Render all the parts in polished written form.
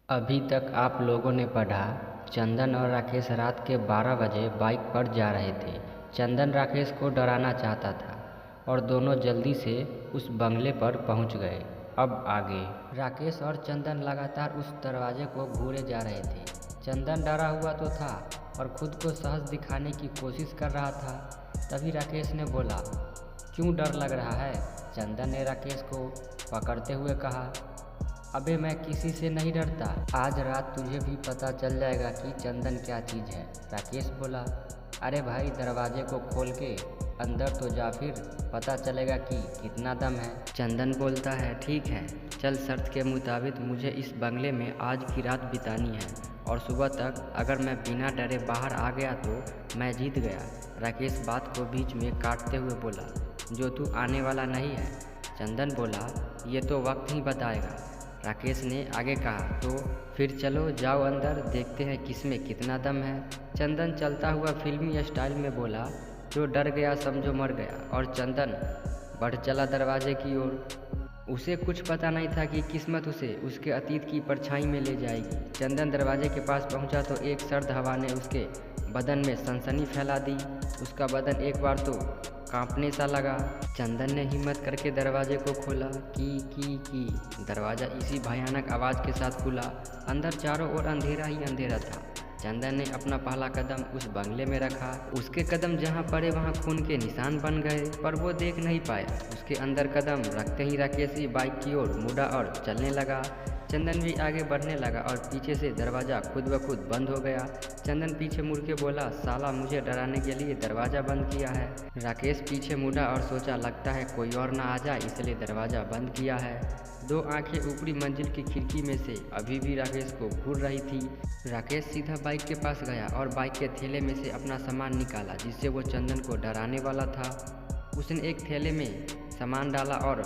अभी तक आप लोगों ने पढ़ा, चंदन और राकेश रात के 12 बजे बाइक पर जा रहे थे। चंदन राकेश को डराना चाहता था और दोनों जल्दी से उस बंगले पर पहुंच गए। अब आगे। राकेश और चंदन लगातार उस दरवाजे को घूरे जा रहे थे। चंदन डरा हुआ तो था और खुद को सहज दिखाने की कोशिश कर रहा था। तभी राकेश ने बोला, क्यों डर लग रहा है? चंदन ने राकेश को पकड़ते हुए कहा, अबे मैं किसी से नहीं डरता। आज रात तुझे भी पता चल जाएगा कि चंदन क्या चीज़ है। राकेश बोला, अरे भाई दरवाजे को खोल के अंदर तो जा, फिर पता चलेगा कि कितना दम है। चंदन बोलता है, ठीक है चल, शर्त के मुताबिक मुझे इस बंगले में आज की रात बितानी है और सुबह तक अगर मैं बिना डरे बाहर आ गया तो मैं जीत गया। राकेश बात को बीच में काटते हुए बोला, जो तू आने वाला नहीं है। चंदन बोला, ये तो वक्त ही बताएगा। राकेश ने आगे कहा, तो फिर चलो जाओ अंदर, देखते हैं किसमें कितना दम है। चंदन चलता हुआ फिल्मी स्टाइल में बोला, जो डर गया समझो मर गया। और चंदन बढ़ चला दरवाजे की ओर। उसे कुछ पता नहीं था कि किस्मत उसे उसके अतीत की परछाई में ले जाएगी। चंदन दरवाजे के पास पहुंचा तो एक सर्द हवा ने उसके बदन में सनसनी फैला दी। उसका बदन एक बार तो कांपने सा लगा। चंदन ने हिम्मत करके दरवाजे को खोला। की दरवाज़ा इसी भयानक आवाज़ के साथ खुला। अंदर चारों ओर अंधेरा ही अंधेरा था। चंदन ने अपना पहला कदम उस बंगले में रखा। उसके कदम जहां पड़े वहां खून के निशान बन गए, पर वो देख नहीं पाया। उसके अंदर कदम रखते ही राकेश बाइक की ओर मुड़ा और चलने लगा। चंदन भी आगे बढ़ने लगा और पीछे से दरवाज़ा खुद ब खुद बंद हो गया। चंदन पीछे मुड़ के बोला, साला मुझे डराने के लिए दरवाज़ा बंद किया है। राकेश पीछे मुड़ा और सोचा, लगता है कोई और ना आ जाए इसलिए दरवाज़ा बंद किया है। दो आंखें ऊपरी मंजिल की खिड़की में से अभी भी राकेश को घूर रही थी। राकेश सीधा बाइक के पास गया और बाइक के थैले में से अपना सामान निकाला जिससे वो चंदन को डराने वाला था। उसने एक थैले में सामान डाला और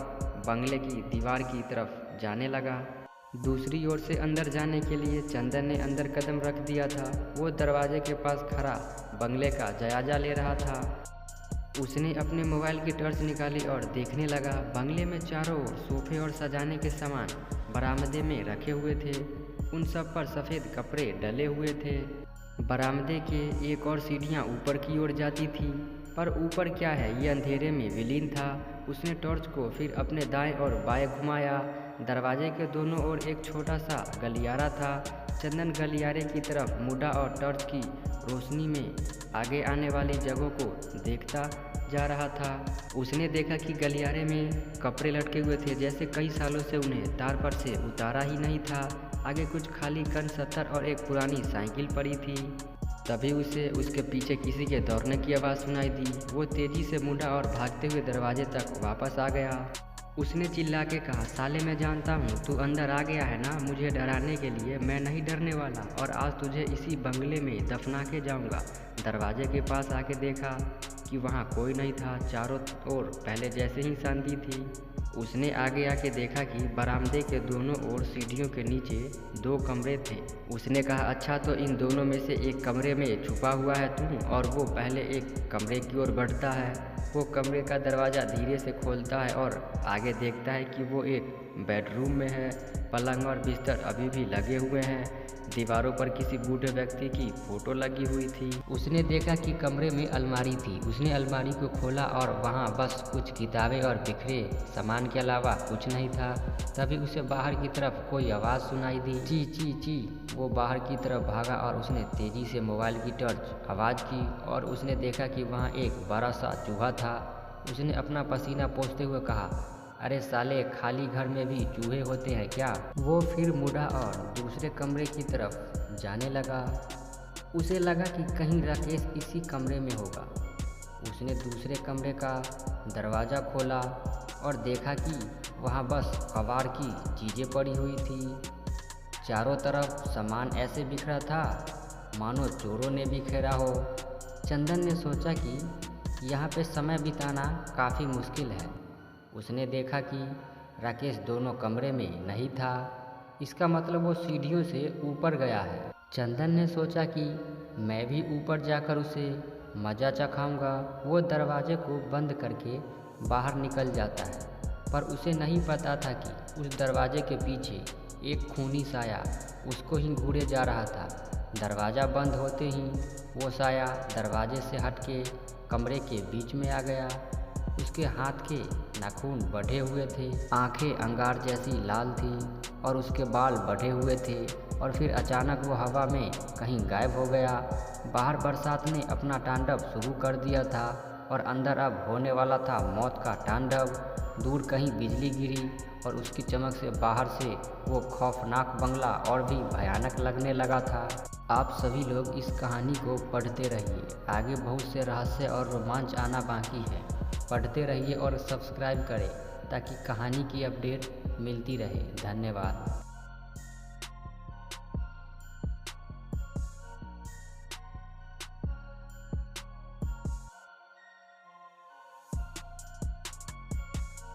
बंगले की दीवार की तरफ जाने लगा। दूसरी ओर से अंदर जाने के लिए चंदन ने अंदर कदम रख दिया था। वो दरवाजे के पास खड़ा बंगले का जायजा ले रहा था। उसने अपने मोबाइल की टॉर्च निकाली और देखने लगा। बंगले में चारों ओर सोफे और सजाने के सामान बरामदे में रखे हुए थे। उन सब पर सफ़ेद कपड़े डले हुए थे। बरामदे के एक और सीढ़ियाँ ऊपर की ओर जाती थी, पर ऊपर क्या है ये अंधेरे में विलीन था। उसने टॉर्च को फिर अपने दाएं और बाएं घुमाया। दरवाजे के दोनों ओर एक छोटा सा गलियारा था। चंदन गलियारे की तरफ मुड़ा और टॉर्च की रोशनी में आगे आने वाली जगहों को देखता जा रहा था। उसने देखा कि गलियारे में कपड़े लटके हुए थे, जैसे कई सालों से उन्हें तार पर से उतारा ही नहीं था। आगे कुछ खाली कंसतर और एक पुरानी साइकिल पड़ी थी। तभी उसे उसके पीछे किसी के दौड़ने की आवाज़ सुनाई दी। वो तेज़ी से मुड़ा और भागते हुए दरवाजे तक वापस आ गया। उसने चिल्ला के कहा, साले मैं जानता हूँ तू अंदर आ गया है ना मुझे डराने के लिए। मैं नहीं डरने वाला और आज तुझे इसी बंगले में दफना के जाऊँगा। दरवाजे के पास आके देखा कि वहाँ कोई नहीं था। चारों ओर पहले जैसे ही शांति थी। उसने आगे आके देखा कि बरामदे के दोनों ओर सीढ़ियों के नीचे दो कमरे थे। उसने कहा, अच्छा तो इन दोनों में से एक कमरे में छुपा हुआ है तू। और वो पहले एक कमरे की ओर बढ़ता है। वो कमरे का दरवाज़ा धीरे से खोलता है और आगे देखता है कि वो एक बेडरूम में है। पलंग और बिस्तर अभी भी लगे हुए हैं। दीवारों पर किसी बूढ़े व्यक्ति की फ़ोटो लगी हुई थी। उसने देखा कि कमरे में अलमारी थी। उसने अलमारी को खोला और वहाँ बस कुछ किताबें और बिखरे सामान के अलावा कुछ नहीं था। तभी उसे बाहर की तरफ कोई आवाज़ सुनाई दी, ची ची ची। वो बाहर की तरफ भागा और उसने तेज़ी से मोबाइल की टॉर्च आवाज़ की और उसने देखा कि वहाँ एक बड़ा सा चूहा था। उसने अपना पसीना पोंछते हुए कहा, अरे साले खाली घर में भी चूहे होते हैं क्या? वो फिर मुड़ा और दूसरे कमरे की तरफ जाने लगा। उसे लगा कि कहीं राकेश इसी कमरे में होगा। उसने दूसरे कमरे का दरवाज़ा खोला और देखा कि वहाँ बस कबाड़ की चीज़ें पड़ी हुई थी। चारों तरफ सामान ऐसे बिखरा था मानो चोरों ने बिखेरा हो। चंदन ने सोचा कि यहाँ पे समय बिताना काफ़ी मुश्किल है। उसने देखा कि राकेश दोनों कमरे में नहीं था। इसका मतलब वो सीढ़ियों से ऊपर गया है। चंदन ने सोचा कि मैं भी ऊपर जाकर उसे मज़ा चखाऊंगा। वो दरवाजे को बंद करके बाहर निकल जाता है, पर उसे नहीं पता था कि उस दरवाजे के पीछे एक खूनी साया उसको ही घूरे जा रहा था। दरवाज़ा बंद होते ही वो साया दरवाजे से हटके कमरे के बीच में आ गया। उसके हाथ के नाखून बढ़े हुए थे, आंखें अंगार जैसी लाल थी और उसके बाल बढ़े हुए थे। और फिर अचानक वो हवा में कहीं गायब हो गया। बाहर बरसात ने अपना तांडव शुरू कर दिया था और अंदर अब होने वाला था मौत का तांडव। दूर कहीं बिजली गिरी और उसकी चमक से बाहर से वो खौफनाक बंगला और भी भयानक लगने लगा था। आप सभी लोग इस कहानी को पढ़ते रहिए, आगे बहुत से रहस्य और रोमांच आना बाकी है। पढ़ते रहिए और सब्सक्राइब करें ताकि कहानी की अपडेट मिलती रहे। धन्यवाद।